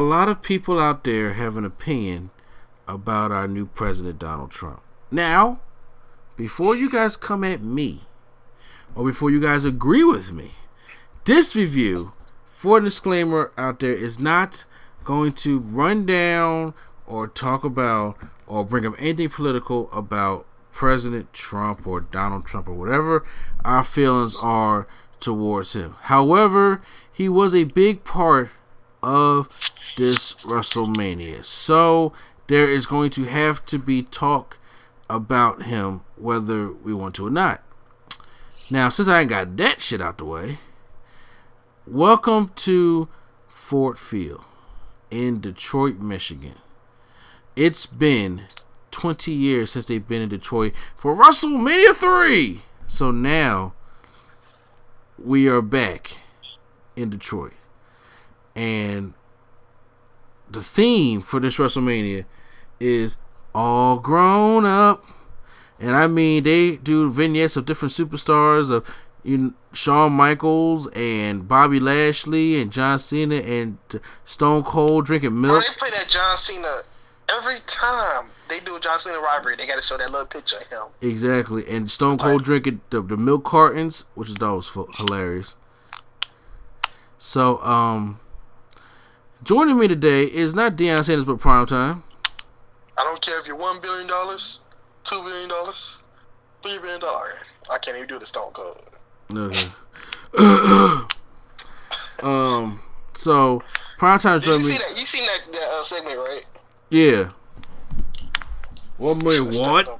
a lot of people out there have an opinion about our new president, Donald Trump. Now, before you guys come at me, or before you guys agree with me, this review, for a disclaimer out there, is not going to run down or talk about or bring up anything political about President Trump or Donald Trump or whatever our feelings are towards him. However, he was a big part of this WrestleMania. So there is going to have to be talk about him whether we want to or not. Now, since I ain't got that shit out the way, welcome to Ford Field in Detroit, Michigan. It's been 20 years since they've been in Detroit for WrestleMania 3. So now we are back in Detroit. And the theme for this WrestleMania is all grown up. And I mean, they do vignettes of different superstars of Shawn Michaels and Bobby Lashley and John Cena and Stone Cold drinking milk. They play that John Cena every time they do a John Cena rivalry. They got to show that little picture of him. Exactly. And Stone Cold drinking the milk cartons, which is always hilarious. So, joining me today is not Deion Sanders, but Primetime. I don't care if you're $1 billion, $2 billion, $3 billion. I can't even do the Stone Cold. Okay. So Primetime's joining me. You seen that segment, right? Yeah. 1 million what?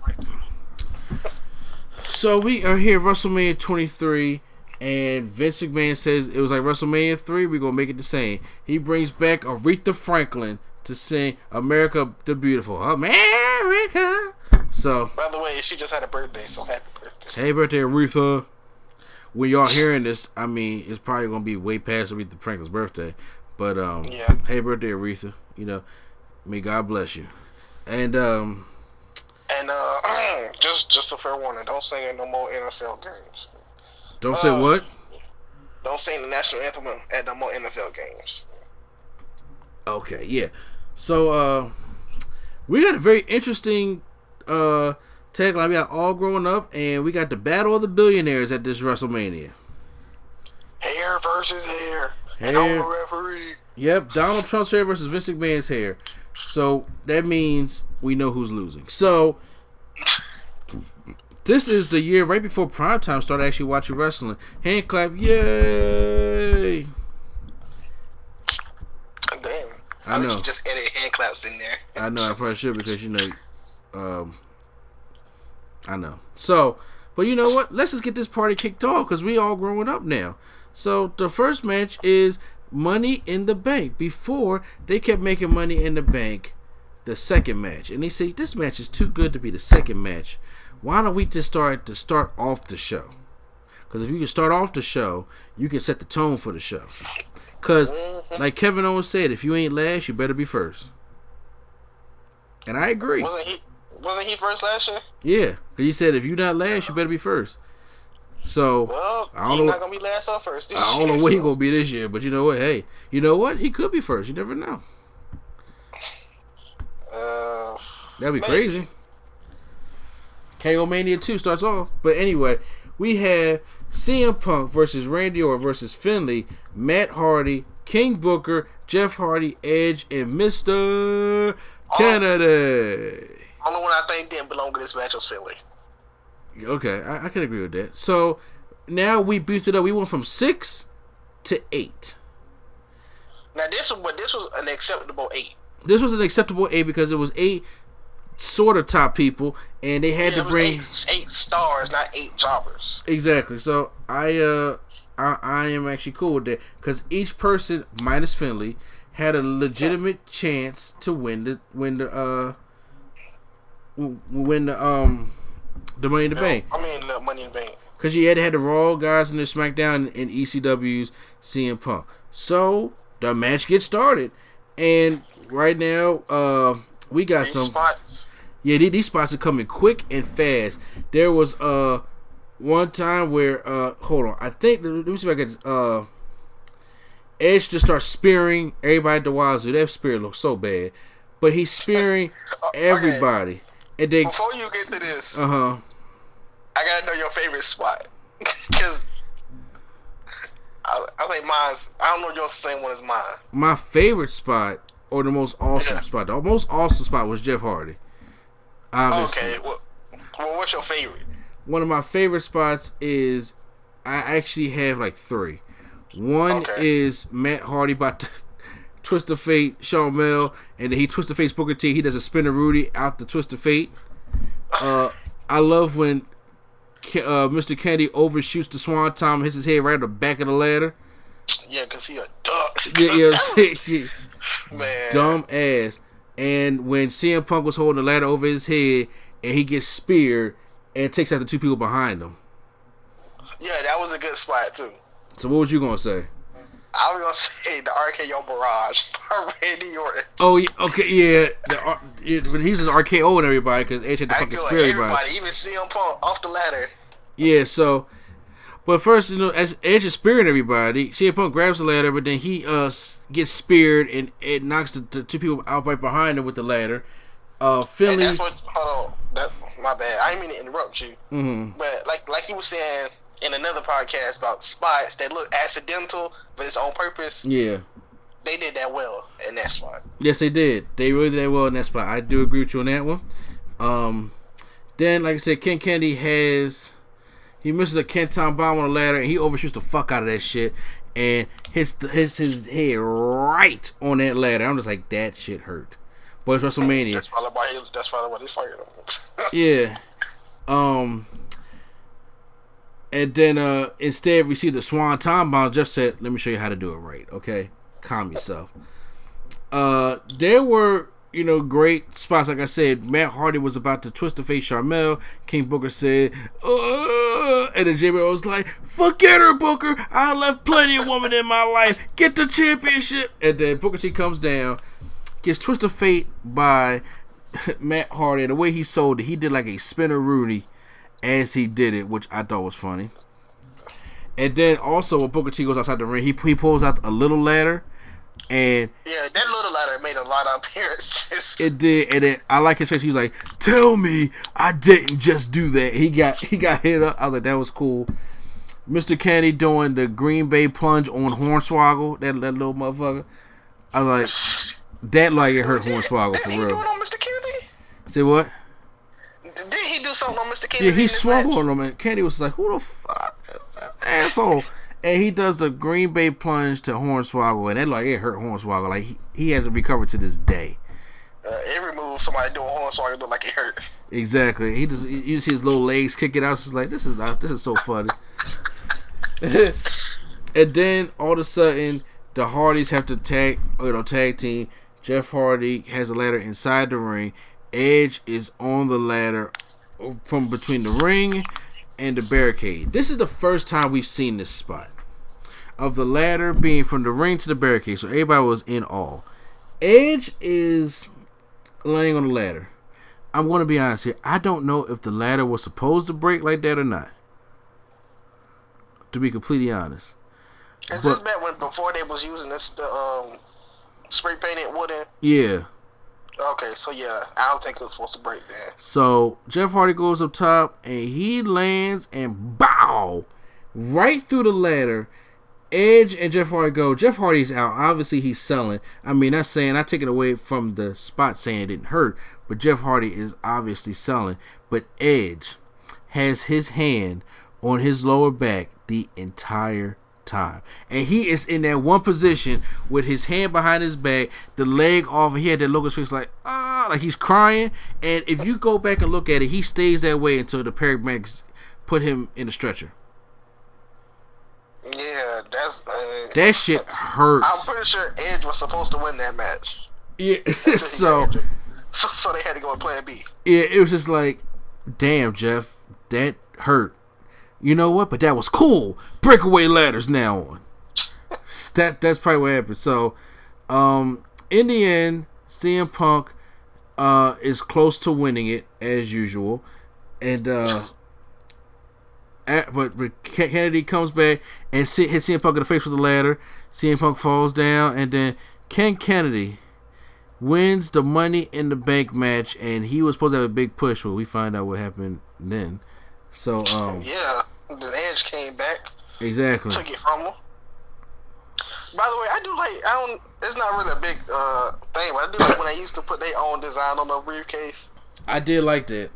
So we are here, WrestleMania 23, and Vince McMahon says it was like WrestleMania 3. We're gonna make it the same. He brings back Aretha Franklin to sing "America the Beautiful." America. So, by the way, she just had a birthday, so happy birthday. Happy birthday, Aretha. When y'all hearing this, I mean, it's probably gonna be way past Aretha Franklin's birthday. But yeah. Happy birthday, Aretha. May God bless you. And just a fair warning, don't sing in no more NFL games. Don't say what? Don't sing the national anthem at no more NFL games. Okay, yeah. So we got a very interesting tagline. We got all growing up, and we got the battle of the billionaires at this WrestleMania. Hair versus hair. Hair. And I'm the referee. Yep, Donald Trump's hair versus Vince McMahon's hair. So that means we know who's losing. So this is the year right before Primetime started actually watching wrestling. Hand clap, yay! Damn. I know. You just edit hand claps in there. I know, I probably should because, I know. So, but you know what? Let's just get this party kicked off because we all growing up now. So the first match is Money in the Bank. Before, they kept making Money in the Bank the second match. And they say, this match is too good to be the second match. Why don't we just start off the show? Because if you can start off the show, you can set the tone for the show. Because, like Kevin Owens said, if you ain't last, you better be first. And I agree. Wasn't he first last year? Yeah, because he said if you not last, you better be first. So he's not gonna be last or first. I don't know what he's gonna be this year, but you know what? Hey, you know what? He could be first. You never know. That'd be crazy. KO Mania 2 starts off, but anyway, we have CM Punk versus Randy Orton versus Finlay, Matt Hardy, King Booker, Jeff Hardy, Edge, and Mr. Kennedy. Only one I think didn't belong to this match was Finlay. Okay, I can agree with that. So now we beefed it up. We went from 6 to 8. Now this was an acceptable 8. This was an acceptable 8 because it was 8 sort of top people, and they had to bring 8 stars, not 8 jobbers. Exactly. So I am actually cool with that because each person minus Finlay had a legitimate chance to win the Money in the Bank. The Money in the Bank. Because you had the Raw guys in the Smackdown and ECW's CM Punk. So the match gets started, and right now we got some spots. Yeah, these spots are coming quick and fast. There was one time where hold on, I think let me see if I can Edge just starts spearing everybody at the wazoo. That spear looks so bad, but he's spearing everybody. Okay. And then before you get to this, I gotta know your favorite spot, because I think mine's. I don't know if yours the same one as mine. My favorite spot, or the most awesome spot, the most awesome spot was Jeff Hardy. Obviously. Okay, well, what's your favorite? One of my favorite spots is, I actually have like 3. One is Matt Hardy about to twist of fate Shawn Mill, and then he twists the face Booker T. He does a spinner Rudy out the twist of fate. I love when Mr. Kennedy overshoots the Swan Tom, hits his head right on the back of the ladder. Yeah, because he a duck. Yeah. Man. Dumb ass. And when CM Punk was holding the ladder over his head, and he gets speared and takes out the 2 people behind him. Yeah, that was a good spot too. So what was you gonna say? I was gonna say the RKO barrage by Randy Orton. Oh, yeah, okay, yeah. But he's just RKOing everybody because Edge had to fucking spear everybody. Even CM Punk off the ladder. Yeah, so, but first, as Edge is spearing everybody, CM Punk grabs the ladder, but then he gets speared and it knocks the 2 people out right behind him with the ladder. Finley. And that's what. Hold on. My bad. I didn't mean to interrupt you. Mm-hmm. But like he was saying in another podcast about spots that look accidental, but it's on purpose. Yeah. They did that well in that spot. Yes, they did. They really did that well in that spot. I do agree with you on that one. Then, like I said, Ken Kennedy he misses a Kenton bomb on the ladder, and he overshoots the fuck out of that shit, and hits his head right on that ladder. I'm just like, that shit hurt. But it's WrestleMania. That's probably why they fired him. Yeah. And then instead we see the Swan Tom bomb. Jeff said, let me show you how to do it right, okay? Calm yourself. There were, great spots. Like I said, Matt Hardy was about to twist the face Sharmell. King Booker said, and then JBL was like, forget her, Booker. I left plenty of women in my life. Get the championship. And then Booker T comes down, gets Twist of Fate by Matt Hardy. And the way he sold it, he did like a spinner Rudy as he did it, which I thought was funny. And then also when Booker T goes outside the ring, he pulls out a little ladder, and yeah, that little ladder made a lot of appearances. It did, and then I like his face. He was like, "Tell me I didn't just do that." He got hit up. I was like, that was cool. Mr. Kennedy doing the Green Bay plunge on Hornswoggle, that little motherfucker. I was like, that like it hurt Hornswoggle for real. Did he do it on Mr. Kennedy? Say what? Did he do something on Mr. Kennedy? Yeah, he swung on him, and Kennedy was like, "Who the fuck is that asshole?" And he does the Green Bay plunge to Hornswoggle, and that like it hurt Hornswoggle. Like he hasn't recovered to this day. Every move somebody doing Hornswoggle look like it hurt. Exactly. You see his little legs kicking out. It's just like this is so funny. And then all of a sudden, the Hardys have to tag team. Jeff Hardy has a ladder inside the ring. Edge is on the ladder from between the ring and the barricade. This is the first time we've seen this spot of the ladder being from the ring to the barricade, so everybody was in awe. Edge is laying on the ladder. I'm going to be honest here. I don't know if the ladder was supposed to break like that or not, to be completely honest. Is this back when before they was using the spray painted wooden? Yeah. Okay, so yeah, I don't think it was supposed to break there. So Jeff Hardy goes up top and he lands and bow right through the ladder. Edge and Jeff Hardy go. Jeff Hardy's out. Obviously he's selling. I mean, not taking away from the spot saying it didn't hurt, but Jeff Hardy is obviously selling. But Edge has his hand on his lower back the entire time, and he is in that one position with his hand behind his back, the leg off, and he had that look on his face like he's crying. And if you go back and look at it, he stays that way until the paramedics put him in a stretcher. Yeah, that shit hurts. I'm pretty sure Edge was supposed to win that match. Yeah, so they had to go with Plan B. Yeah, it was just like, damn, Jeff, that hurt. You know what? But that was cool. Breakaway ladders now on. That's probably what happened. So, in the end, CM Punk is close to winning it as usual, and But Kennedy comes back and hits CM Punk in the face with the ladder. CM Punk falls down, and then Ken Kennedy wins the Money in the Bank match, and he was supposed to have a big push, but we find out what happened then. So yeah, the Edge came back. Exactly. Took it from him. By the way, it's not really a big thing, but I do like when they used to put their own design on the briefcase. I did like that.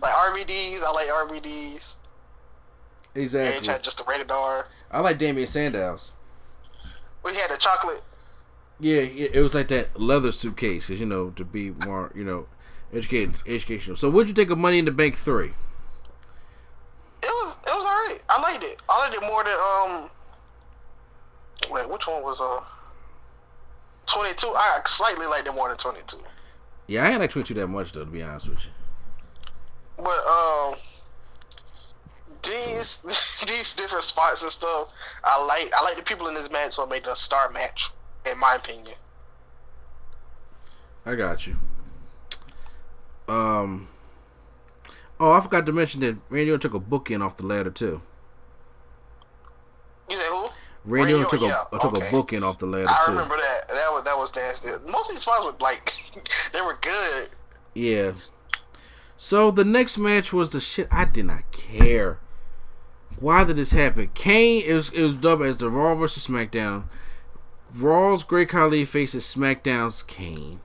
Like RVDs, I like RVDs. Exactly. Edge had just a rated R. I like Damian Sandow's. We had the chocolate. Yeah, it was like that leather suitcase, because, to be more, educational. So what'd you think of Money in the Bank 3? It was alright. I liked it. I liked it more than wait, which one was 22? I slightly liked it more than 22. Yeah, I ain't like 22 that much though, to be honest with you. But these different spots and stuff, I like the people in this match, so it made it a star match, in my opinion. I got you. Oh, I forgot to mention that Randy Orton took a booking off the ladder too. You said who? Randy Orton took a booking off the ladder too. I remember that. That was nasty. Most of these spots were like they were good. Yeah. So the next match was the shit I did not care. Why did this happen? Kane, it was dubbed as the Raw vs. Smackdown. Raw's Great Khali faces SmackDown's Kane.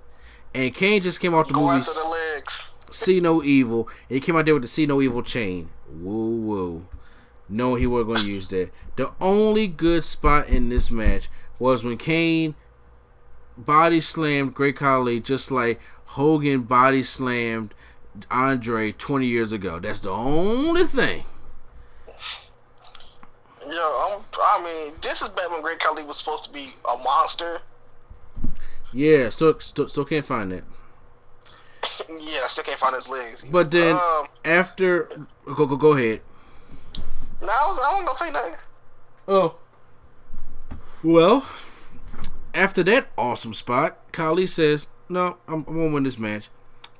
And Kane just came out the movie after the legs. See No Evil. And he came out there with the See No Evil chain. Woo woo. No, he wasn't going to use that. The only good spot in this match was when Kane body slammed Great Khali just like Hogan body slammed Andre 20 years ago. That's the only thing. I mean, this is back when Great Khali was supposed to be a monster. Yeah, still can't find that. Yeah, still can't find his legs either. But then after, go ahead. No, I wasn't gonna say nothing. Oh, well, after that awesome spot, Khali says, "No, I'm gonna win this match."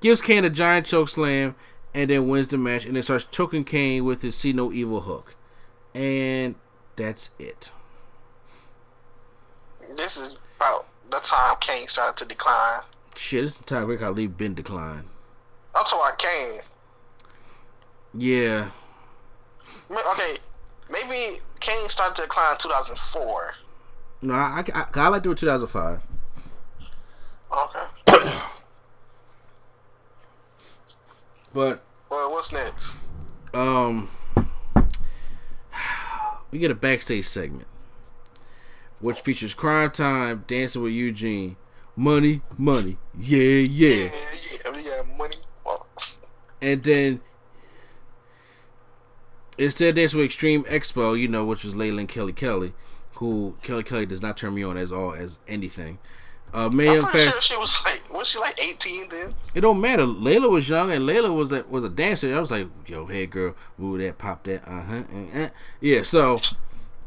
Gives Kane a giant choke slam, and then wins the match, and then starts choking Kane with his See No Evil hook, and that's it. This is about the time Kane started to decline. Shit, this is the time Great Khali been declined. I'm talking about Kane. Yeah. Okay, maybe Kane started to decline in 2004. No, I like to do 2005. Okay. But well, what's next? We get a backstage segment, which features Crime Time dancing with Eugene. Money, yeah. Yeah, money. And then instead of dancing with Extreme Expo, which was Layla and Kelly, who Kelly does not turn me on as anything. I'm pretty sure was she like 18 then? It don't matter. Layla was young, and Layla was a dancer. I was like, yo, hey girl, move that, pop that, Yeah, so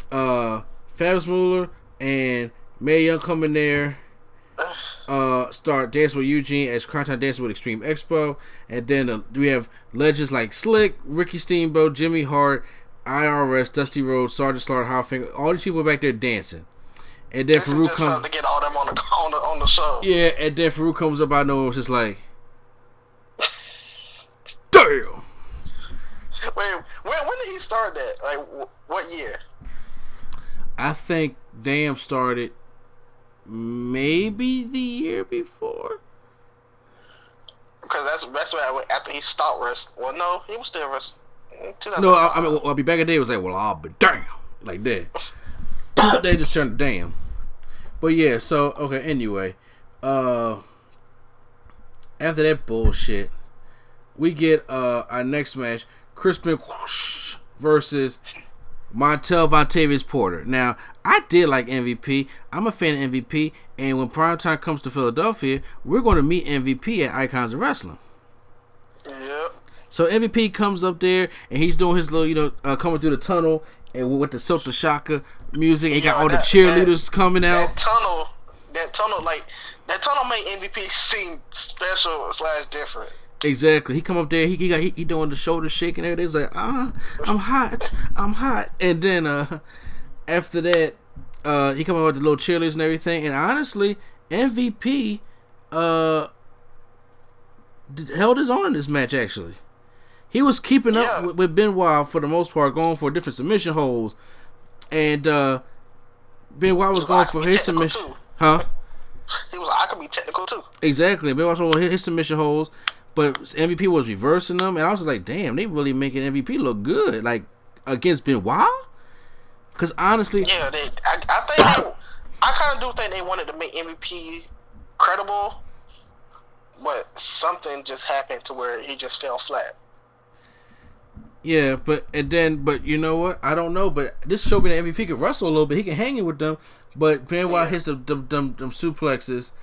Fabulous Moolah and Mae Young come in there, start dancing with Eugene as Crime Time dancing with Extreme Expo, and then we have legends like Slick, Ricky Steamboat, Jimmy Hart, IRS, Dusty Rhodes, Sergeant Slaughter, Howfinger, all these people back there dancing. And then Farouk comes to get all them on the show. Yeah, and then Farouk comes up out of nowhere and was just like, damn. Wait, when did he start that? Like, what year? I think Damn started maybe the year before. Because that's where after he stopped wrestling. Well, no, he was still wrestling. No, I mean, I'll be back in the day. It was like, well, I'll be damn, like that. They just turned damn. But yeah, so okay. Anyway, after that bullshit, we get our next match: Crispin versus Montel Vontavious Porter. Now, I did like MVP. I'm a fan of MVP, and when Primetime comes to Philadelphia, we're going to meet MVP at Icons of Wrestling. Yep. So MVP comes up there, and he's doing his little, coming through the tunnel, and with the Silk the Shaka music, and got all the cheerleaders coming out. That tunnel made MVP seem special / different. Exactly. He come up there. He doing the shoulder shaking and everything. He's like, I'm hot. And then after that, he come up with the little cheerleaders and everything. And honestly, MVP held his own in this match. Actually, he was keeping up with Benoit for the most part, going for different submission holds, and Benoit was going for his submission. Huh? He was like, I could be technical too. Exactly. Benoit was his submission holds. But MVP was reversing them, and I was like, "Damn, they really making MVP look good, like against Benoit." Because honestly, yeah, I kind of do think they wanted to make MVP credible, but something just happened to where he just fell flat. Yeah, but you know what? I don't know, but this showed me that MVP can wrestle a little bit. He can hang it with them, but Benoit hits them suplexes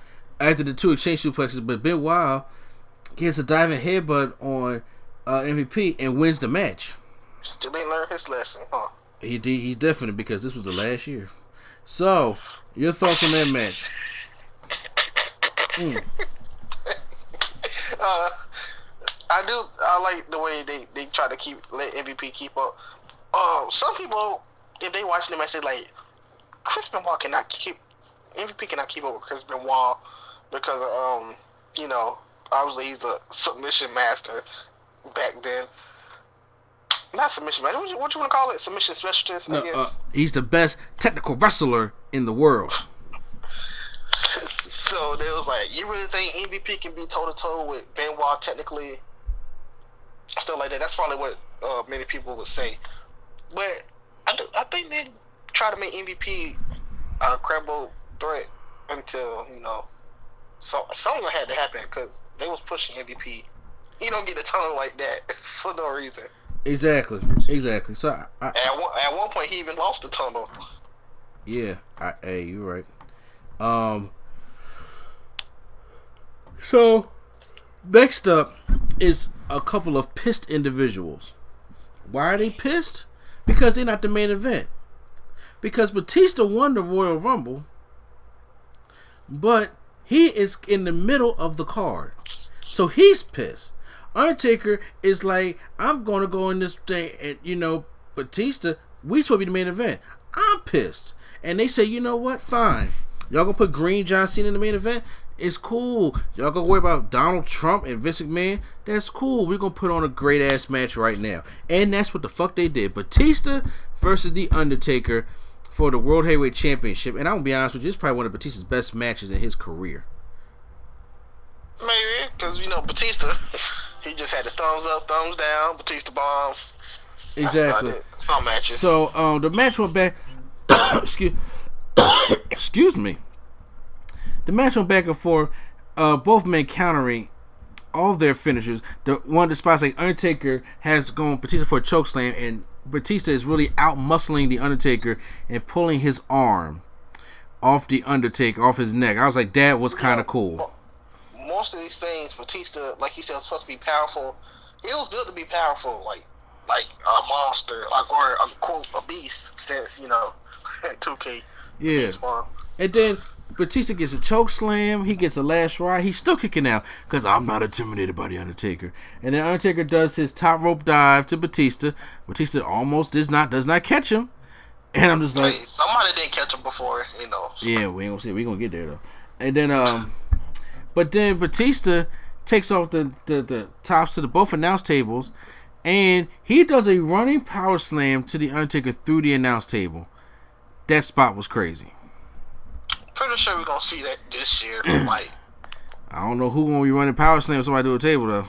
after the two exchange suplexes, but Benoit gets a diving headbutt on MVP and wins the match. Still ain't learned his lesson, huh? He's definitely, because this was the last year. So, your thoughts on that match? I like the way they try to let MVP keep up. Some people, if they watch the match, they like MVP cannot keep up with Chris Benoit because obviously he's a submission master back then. Not submission master. What you want to call it? Submission specialist, I guess. He's the best technical wrestler in the world. So they was like, you really think MVP can be toe to toe with Benoit technically? Stuff like that. That's probably what many people would say. But I think they try to make MVP a credible threat until So something had to happen because they was pushing MVP. You don't get a tunnel like that for no reason. Exactly. So at one point he even lost the tunnel. Yeah. Hey, you're right. So next up is a couple of pissed individuals. Why are they pissed? Because they're not the main event. Because Batista won the Royal Rumble, but he is in the middle of the card. So he's pissed. Undertaker is like, I'm going to go in this thing, and, Batista, we supposed to be the main event. I'm pissed. And they say, you know what? Fine. Y'all going to put Green John Cena in the main event? It's cool. Y'all going to worry about Donald Trump and Vince McMahon? That's cool. We're going to put on a great-ass match right now. And that's what the fuck they did. Batista versus The Undertaker for the World Heavyweight Championship. And I'm going to be honest with you, it's probably one of Batista's best matches in his career. Maybe, because, Batista, he just had the thumbs up, thumbs down, Batista bomb. Exactly. Some matches. So, the match went back... excuse me. The match went back and forth, both men countering all of their finishers. One of the spots, like Undertaker has gone Batista for a chokeslam, and Batista is really out-muscling the Undertaker and pulling his arm off the Undertaker, off his neck. I was like, that was kind of cool. Most of these things, Batista, like he said, was supposed to be powerful. He was built to be powerful, like a monster, or a beast, since 2K. Yeah. And then Batista gets a choke slam. He gets a last ride. He's still kicking out because I'm not intimidated by the Undertaker. And then Undertaker does his top rope dive to Batista. Batista almost does not catch him. And I'm just like, somebody didn't catch him before, So. Yeah, we ain't gonna see. We gonna get there though. And then but then Batista takes off the tops of the both announce tables, and he does a running power slam to the Undertaker through the announce table. That spot was crazy. Pretty sure we're gonna see that this year. I don't know who gonna be running power slam with somebody to a table though.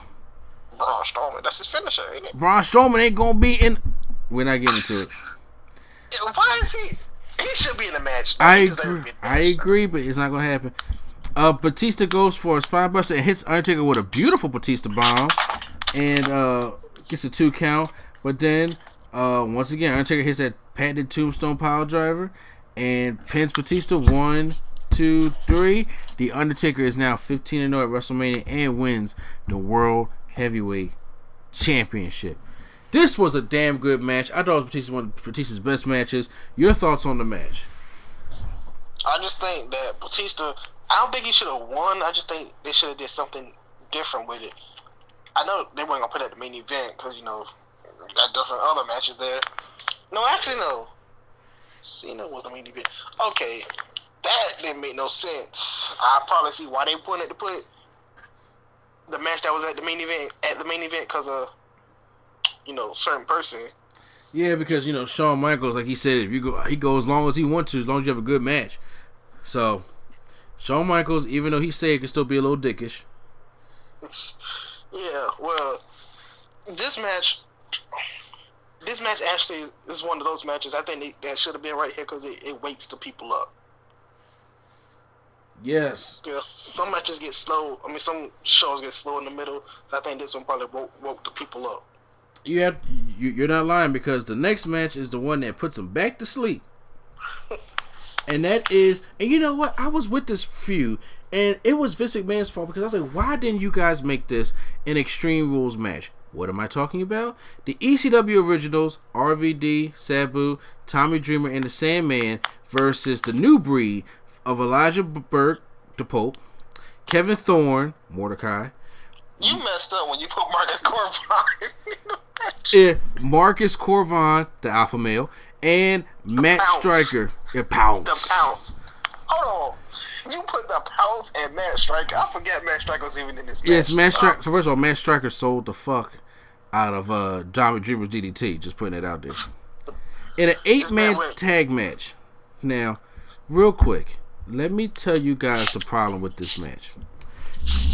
Braun Strowman, that's his finisher, ain't it? Braun Strowman ain't gonna be in. We're not getting into it. Yeah, why is he? He should be in the match. I agree, but it's not gonna happen. Batista goes for a spine buster and hits Undertaker with a beautiful Batista bomb, and gets a 2 count. But then once again, Undertaker hits that patented tombstone pile driver and pins Batista 1, 2, 3. The Undertaker is now 15-0 at WrestleMania and wins the World Heavyweight Championship. This was a damn good match. I thought it was one of Batista's best matches. Your thoughts on the match? I just think that Batista, I don't think he should have won. I just think they should have did something different with it. I know they weren't gonna put it at the main event because you got different other matches there. No, actually no. Cena was the main event. Okay, that didn't make no sense. I probably see why they wanted to put the match that was at the main event because of certain person. Yeah, because Shawn Michaels, like he said, if you go, he goes as long as he wants to, as long as you have a good match. So Shawn Michaels, even though he said it, can still be a little dickish. Yeah, well, this match actually is one of those matches I think that should have been right here because it wakes the people up. Yes. Because some matches get slow. I mean, some shows get slow in the middle. So I think this one probably woke the people up. You're not lying because the next match is the one that puts them back to sleep. And that is, and you know what? I was with this feud, and it was Vince McMahon's fault because I was like, why didn't you guys make this an Extreme Rules match? What am I talking about? The ECW Originals, RVD, Sabu, Tommy Dreamer, and the Sandman versus the new breed of Elijah Burke, the Pope, Kevin Thorne, Mordecai. You messed up when you put Marcus Corvine in the match. Yeah, Marcus Corvine, the Alpha Male, and Matt Striker. Yeah, Pounce. The Pounce. Hold on. You put the Pounce and Matt Striker. I forget Matt Striker was even in this match. Yes, Matt Striker. So first of all, Matt Striker sold the fuck out of Tommy Dreamer's DDT. Just putting it out there. In an 8-man tag match. Now, real quick, let me tell you guys the problem with this match.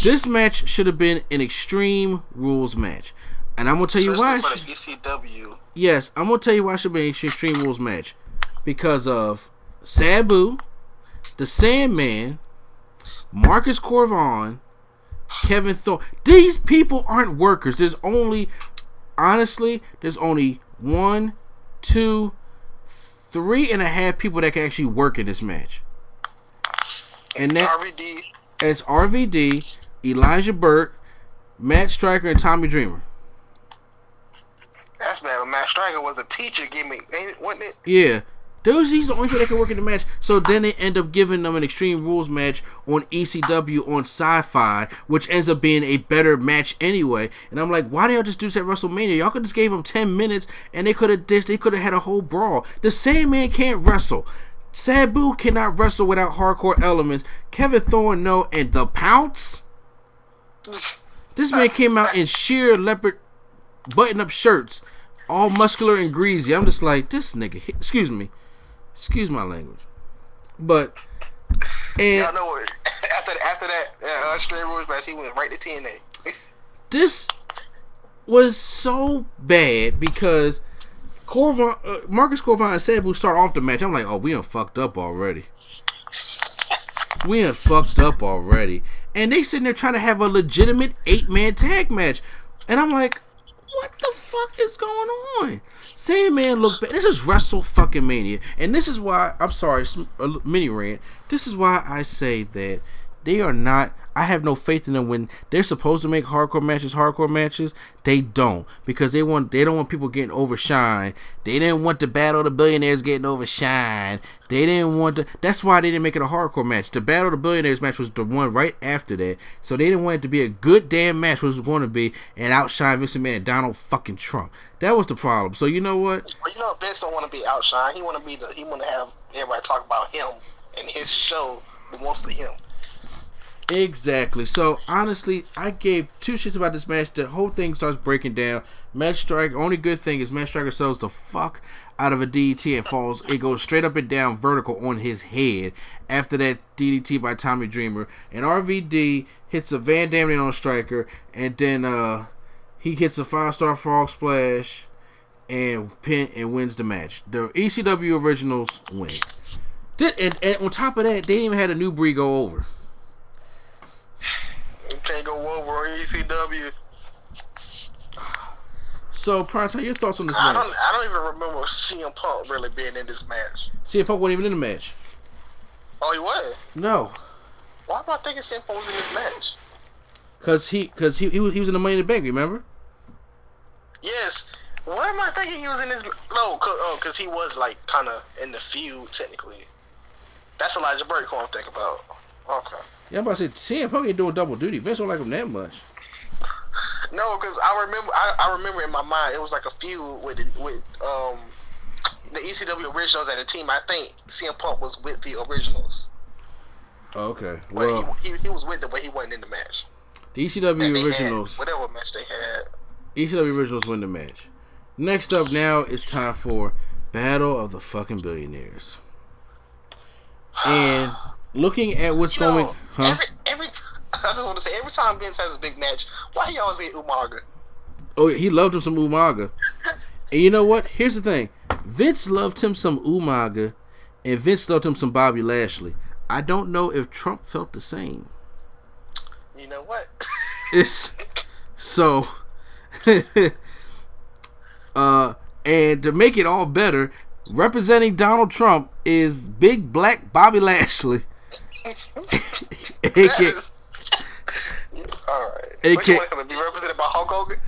This match should have been an Extreme Rules match. And I'm going to tell you why. For the ECW. Yes, I'm going to tell you why it should be an Extreme Rules match. Because of Sabu, the Sandman, Marcus Corvine, Kevin Thorne. These people aren't workers. There's only 1, 2, 3.5 people that can actually work in this match. And that RVD. It's RVD, Elijah Burke, Matt Striker, and Tommy Dreamer. That's bad. But Matt Striker was a teacher gimmick, wasn't it? Yeah. He's the only people that can work in the match. So then they end up giving them an Extreme Rules match on ECW on Sci-Fi, which ends up being a better match anyway. And I'm like, why did y'all just do this at WrestleMania? Y'all could just gave them 10 minutes and they could have had a whole brawl. The Sandman can't wrestle. Sabu cannot wrestle without hardcore elements. Kevin Thorne, no. And the Pounce? This man came out in sheer leopard button-up shirts, all muscular and greasy. I'm just like, this nigga, excuse me. Excuse my language. But, and y'all know what? After that Extreme Rules match, he went right to TNA. This was so bad because Marcus Corvine and Sabu start off the match. I'm like, oh, we done fucked up already. And they sitting there trying to have a legitimate 8-man tag match. And I'm like, what the fuck is going on? Sandman look bad. This is WrestleMania. And this is why, I'm sorry, a mini rant. This is why I say that they are not, I have no faith in them when they're supposed to make hardcore matches. They don't, because they don't want people getting overshined. They didn't want the Battle of the Billionaires getting overshined. They didn't want that's why they didn't make it a hardcore match. The Battle of the Billionaires match was the one right after that, so they didn't want it to be a good damn match, which was going to be, and outshine Vince McMahon and Donald fucking Trump. That was the problem. So you know what? Well, Vince don't want to be outshined. He want to have everybody talk about him and his show, mostly him. Exactly. So honestly, I gave 2 shits about this match. The whole thing starts breaking down. Matt Striker, only good thing is Matt Striker sells the fuck out of a DDT and falls. It goes straight up and down vertical on his head after that DDT by Tommy Dreamer. And RVD hits a Van Damme on Striker, and then he hits a 5-star frog splash and wins the match. The ECW Originals win. And on top of that, they even had a new breed go over. You can't go over on ECW. So, Prime, your thoughts on this match? I don't even remember CM Punk really being in this match. CM Punk wasn't even in the match. Oh, he was? No. Why am I thinking CM Punk was in this match? Because he was in the Money in the Bank, remember? Yes. Why am I thinking he was in this? No, because he was like kind of in the feud technically. That's Elijah Burke who I'm thinking about. Okay. Yeah, I'm about to say CM Punk ain't doing double duty. Vince don't like him that much. No, because I remember in my mind it was like a feud with the ECW originals and the team. I think CM Punk was with the originals. Okay, well, but he was with them, but he wasn't in the match. The ECW originals, whatever match they had, ECW originals win the match. Next up now it's time for Battle of the fucking Billionaires. And looking at what's going, every I just want to say, every time Vince has a big match, why he always get Umaga? Oh, he loved him some Umaga. And you know what? Here's the thing. Vince loved him some Umaga, and Vince loved him some Bobby Lashley. I don't know if Trump felt the same. You know what? It's so. And to make it all better, representing Donald Trump is big black Bobby Lashley. Alright. What you want him to be represented by Hulk Hogan?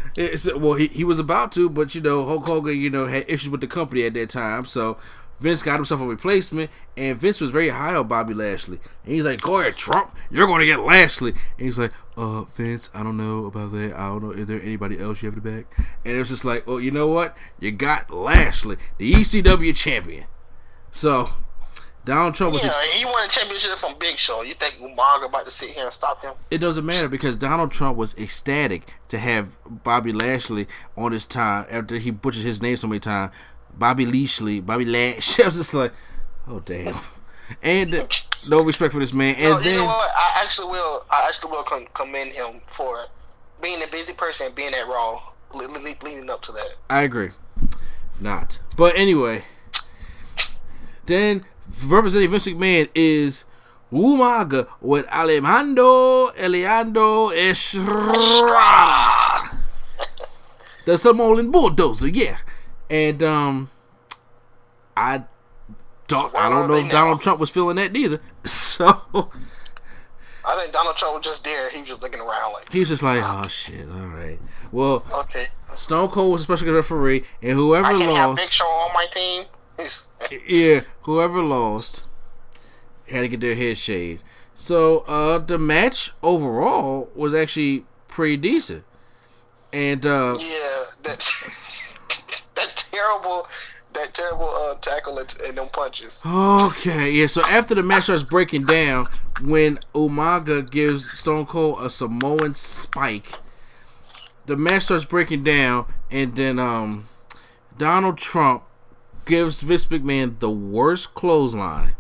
Well, he was about to, but Hulk Hogan, had issues with the company at that time, so Vince got himself a replacement, and Vince was very high on Bobby Lashley. And he's like, go ahead, Trump, you're going to get Lashley. And he's like, Vince, I don't know about that. I don't know. Is there anybody else you have to back? And it was just like, well, you know what? You got Lashley, the ECW champion. So, Donald Trump was... he won a championship from Big Show. You think Umaga about to sit here and stop him? It doesn't matter, because Donald Trump was ecstatic to have Bobby Lashley on his time after he butchered his name so many times. Bobby Lashley. I was just like, oh damn. And no respect for this man. And you know what? I actually will commend him for being a busy person and being at Raw, leading up to that. I agree. Not. But anyway, then representing Vince McMahon is Umaga with Alejandro Estrada, the Samoan Bulldozer, yeah. And I don't know if Donald Trump was feeling that neither. So I think Donald Trump was just there. He was just looking around like, he was just like, oh shit, all right. Well, okay. Stone Cold was a special referee, and whoever lost, have Big Show on my team. Yeah, whoever lost had to get their head shaved. So the match overall was actually pretty decent. And that terrible tackle and them punches. Okay, yeah. So after the match starts breaking down, when Umaga gives Stone Cold a Samoan spike, the match starts breaking down, and then Donald Trump gives Vince McMahon the worst clothesline.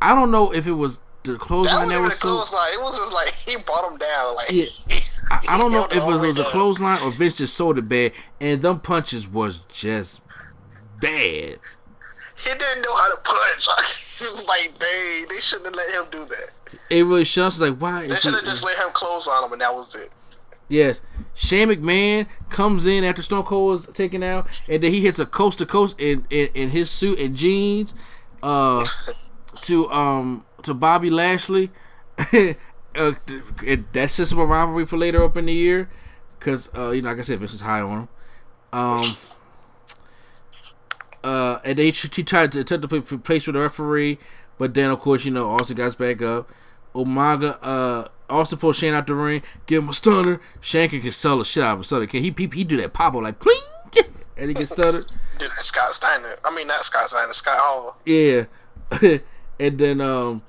I don't know if it was the clothesline that was so. It was just like he brought him down. Like, yeah. I don't know if it was a clothesline or Vince just sold it bad, and them punches was just bad. He didn't know how to punch. Like they shouldn't have let him do that. It really shows like why they should have just let him close on him, and that was it. Yes, Shane McMahon comes in after Stone Cold was taken out, and then he hits a coast to coast in his suit and jeans, to Bobby Lashley. That sets up a rivalry for later up in the year, because like I said, Vince is high on him. And he tried to attempt to place for the referee, but then of course Austin got back up. Umaga also pulled Shane out the ring, give him a stunner. Shane can sell the shit out of a stunner. He do that pop like pling, and he gets stuttered. Did that Scott Steiner? I mean, not Scott Steiner, Scott Hall. Yeah, and then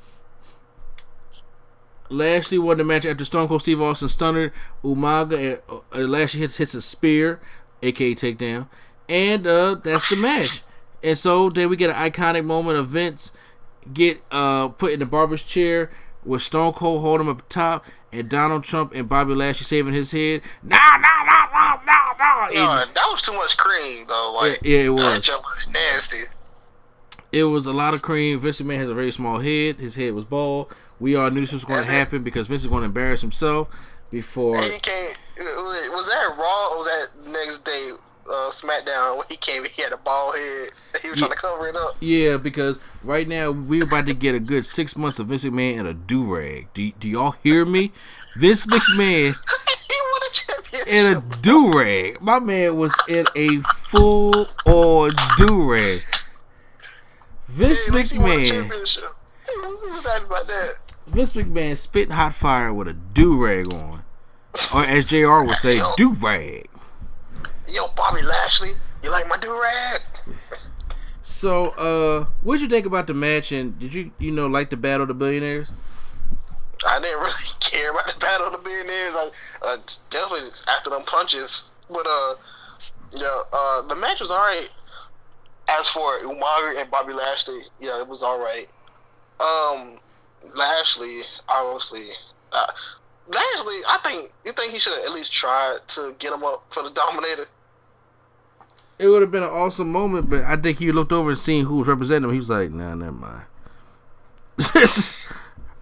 Lashley won the match after Stone Cold Steve Austin stunnered Umaga, and Lashley hits a spear, aka takedown, and that's the match. And so then we get an iconic moment of Vince get put in the barber's chair with Stone Cold holding him up top, and Donald Trump and Bobby Lashley saving his head. No. That was too much cream, though. Like, yeah, it was. That was nasty. It was a lot of cream. Vince McMahon has a very small head. His head was bald. We all knew this was going to happen because Vince is going to embarrass himself before. He came. Was that Raw or was that next day SmackDown when he came? He had a bald head. He was trying to cover it up. Yeah, because right now we're about to get a good 6 months of Vince McMahon in a do-rag. Do y'all hear me? Vince McMahon he won a championship in a do-rag. My man was in a full-on do-rag. Vince McMahon. He was happy about that. Vince McMahon spitting hot fire with a do-rag on. Or as JR would say, Yo. do-rag. Yo, Bobby Lashley, you like my do-rag? So, what'd you think about the match, and did you like the Battle of the Billionaires? I didn't really care about the Battle of the Billionaires. I definitely after them punches, but the match was alright. As for Umaga and Bobby Lashley, yeah, it was alright. Lashley, obviously, Lashley, you think he should have at least tried to get him up for the Dominator? It would have been an awesome moment, but I think he looked over and seen who was representing him. He was like, nah, never mind.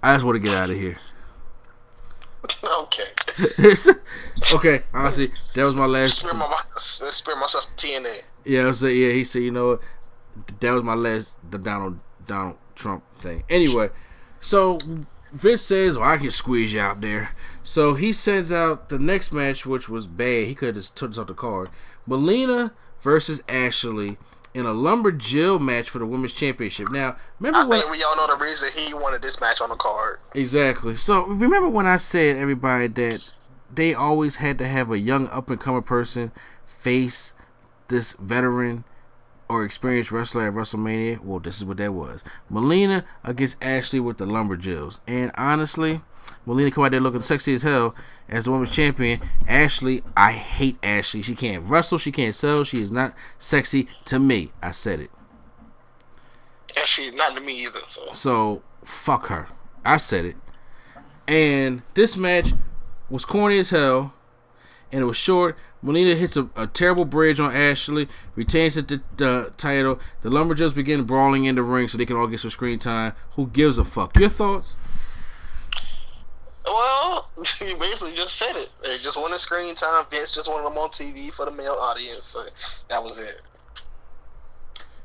I just want to get out of here. Okay. Okay, honestly, that was my last. Spare myself TNA. Yeah, he said, you know what? That was my last the Donald Trump thing. Anyway, so Vince says, well, I can squeeze you out there. So he sends out the next match, which was bad. He could have just took this off the card. Melina versus Ashley in a lumberjill match for the women's championship. Now, remember I think we all know the reason he wanted this match on the card. Exactly. So remember when I said, everybody, that they always had to have a young up-and-coming person face this veteran or experienced wrestler at WrestleMania? Well, this is what that was. Melina against Ashley with the lumberjills. And honestly, Melina come out there looking sexy as hell as the women's champion. Ashley, I hate Ashley. She can't wrestle. She can't sell. She is not sexy to me. I said it. And she's not to me either. So fuck her. I said it. And this match was corny as hell, and it was short. Melina hits a terrible bridge on Ashley, retains the title. The Lumberjills begin brawling in the ring so they can all get some screen time. Who gives a fuck? Your thoughts? Well, you basically just said it. They just wanted screen time. Vince just wanted them on TV for the male audience. So that was it.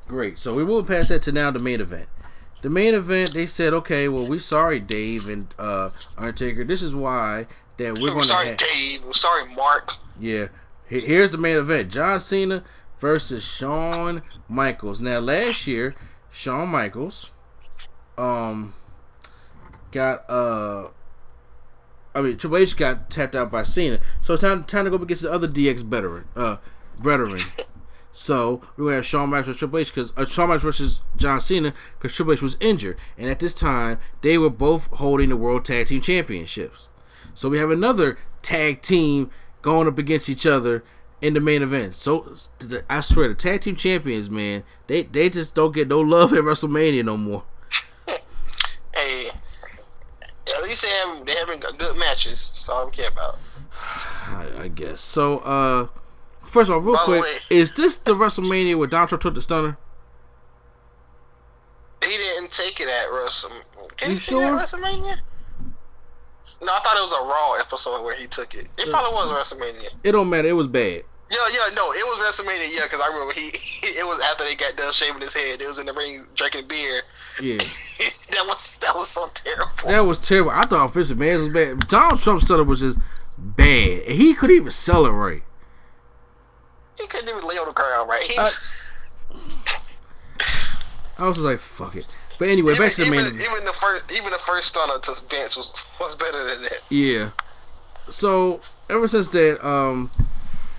Great. So we're moving past that to now the main event. The main event, they said, okay, well, we're sorry, Dave and Undertaker. This is why that we're going to sorry, Dave. We're sorry, Mark. Yeah. Here's the main event. John Cena versus Shawn Michaels. Now, last year, Shawn Michaels Triple H got tapped out by Cena. So it's time to go up against the other DX brethren. So we're going to have Shawn Michaels versus Triple H, because Shawn Michaels versus John Cena, because Triple H was injured. And at this time, they were both holding the World Tag Team Championships. So we have another tag team going up against each other in the main event. So I swear, the tag team champions, man, they just don't get no love at WrestleMania no more. Hey, at least they having good matches. That's all we care about. I guess. So, first of all, real quick, is this the WrestleMania where Donald Trump took the stunner? He didn't take it at WrestleMania. You sure? At WrestleMania? No, I thought it was a Raw episode where he took it. It probably was WrestleMania. It don't matter. It was bad. No, it was WrestleMania. Yeah, because I remember it was after they got done shaving his head. It was in the ring drinking beer. Yeah. that was so terrible. That was terrible. I thought Vince McMahon was bad. Donald Trump's setup was just bad. And he couldn't even sell it right. He couldn't even lay on the ground right. I was just like, fuck it. But anyway, back to the main event. Even the first stunner to Vince was better than that. Yeah. So ever since that,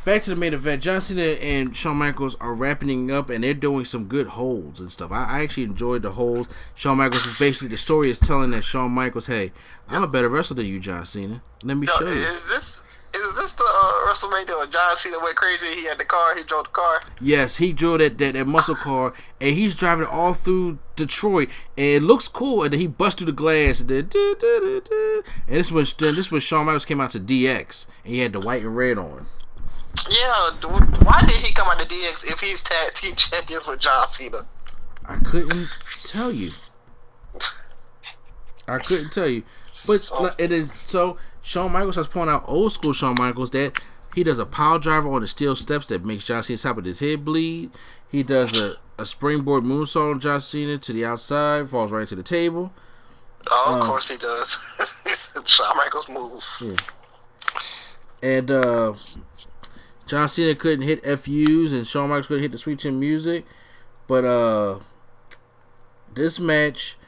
back to the main event, John Cena and Shawn Michaels are wrapping up, and they're doing some good holds and stuff. I actually enjoyed the holds. Shawn Michaels is basically, the story is telling that Shawn Michaels, hey, I'm a better wrestler than you, John Cena. Let me show you. Is this the WrestleMania where John Cena went crazy? He had the car. He drove the car. Yes, he drove that muscle car, and he's driving it all through Detroit, and it looks cool. And then he busts through the glass, and then and this when Shawn Michaels came out to DX, and he had the white and red on. Yeah, why did he come out to DX if he's tag team champions with John Cena? I couldn't tell you. But so Shawn Michaels has pointed out, old school Shawn Michaels, that he does a pile driver on the steel steps that makes John Cena's top of his head bleed. He does a springboard moonsault on John Cena to the outside, falls right into the table. Oh, of course he does. It's Shawn Michaels' move. Yeah. And John Cena couldn't hit FUs, and Shawn Michaels couldn't hit the Sweet Chin Music. But this match,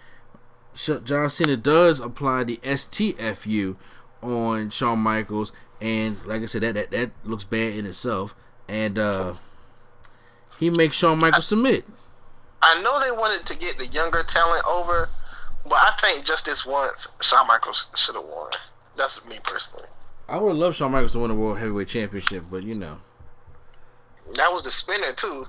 John Cena does apply the STFU on Shawn Michaels, and like I said, that looks bad in itself. And he makes Shawn Michaels submit. I know they wanted to get the younger talent over, but I think just this once, Shawn Michaels should have won. That's me personally. I would have loved Shawn Michaels to win the World Heavyweight Championship, but you know. That was the spinner too.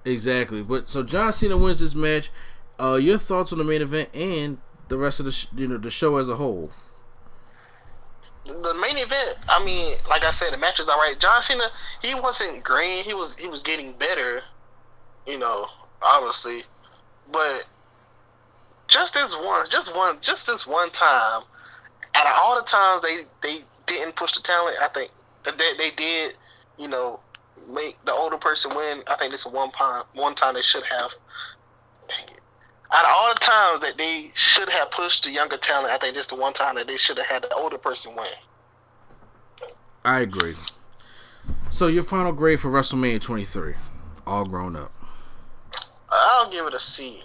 Exactly. But so John Cena wins this match. Your thoughts on the main event and the rest of the the show as a whole? The main event, I mean, like I said, the match was alright. John Cena, he wasn't green. He was getting better, obviously. But just this one time, out of all the times they didn't push the talent, I think that they did, make the older person win. I think this is one time they should have. Dang it. Out of all the times that they should have pushed the younger talent, I think this is the one time that they should have had the older person win. I agree. So your final grade for WrestleMania 23, all grown up. I'll give it a C.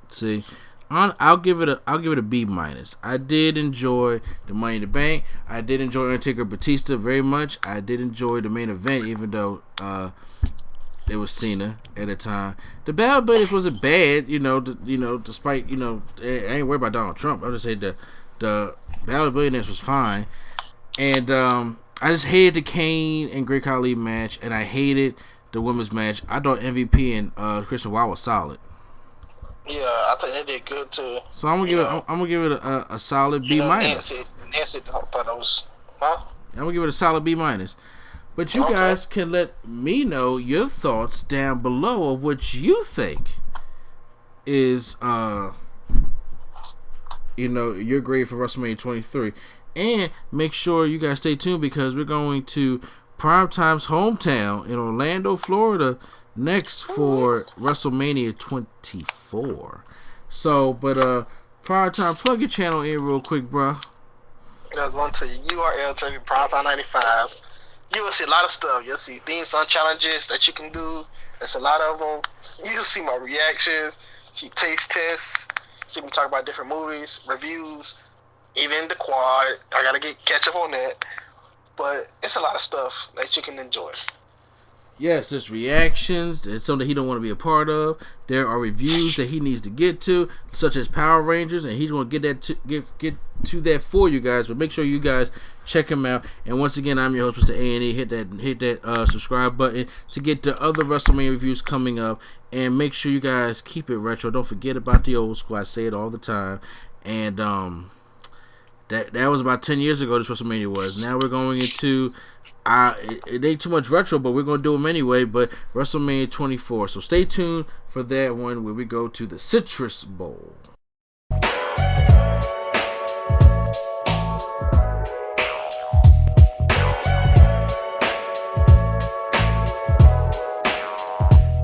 See, I'll give it a B minus. I did enjoy the Money in the Bank. I did enjoy Undertaker Batista very much. I did enjoy the main event, even though it was Cena at the time. The Battle of Billionaires wasn't bad, despite I ain't worried about Donald Trump. I just say the Battle of Billionaires was fine, and I just hated the Kane and Great Khali match, and I hated the women's match. I thought MVP and Christian Wild was solid. Yeah, I think they did good too. So I'm gonna give it a solid B minus. Nancy thought it was, huh? I'm gonna give it a solid B minus. But you guys can let me know your thoughts down below of what you think is your grade for WrestleMania 23. And make sure you guys stay tuned because we're going to Primetime's hometown in Orlando, Florida next for WrestleMania 24. So, but Primetime, plug your channel in real quick, bro. Just going to URL to Primetime 95. You will see a lot of stuff. You'll see theme song challenges that you can do. There's a lot of them. You'll see my reactions, see taste tests, see me talk about different movies, reviews, even the quad. I gotta catch up on that. But it's a lot of stuff that you can enjoy. Yes, there's reactions. There's something he don't want to be a part of. There are reviews that he needs to get to, such as Power Rangers, and he's going to get to that for you guys. But make sure you guys check him out. And once again, I'm your host, Mr. A&E. Hit that subscribe button to get the other WrestleMania reviews coming up. And make sure you guys keep it retro. Don't forget about the old school. I say it all the time. And that was about 10 years ago. This WrestleMania was. Now we're going into it ain't too much retro, but we're gonna do them anyway. But WrestleMania 24. So stay tuned for that one where we go to the Citrus Bowl.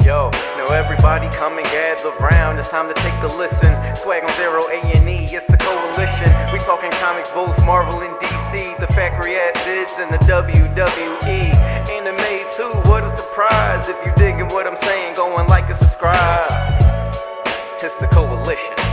Yo, now everybody come and gather round. It's time to take a listen. Swag on Zero A&E, it's the coalition. We talking comics, both Marvel and DC, the factory addicts and the WWE. Anime too, what a surprise. If you digging what I'm saying, go and like and subscribe. It's the coalition.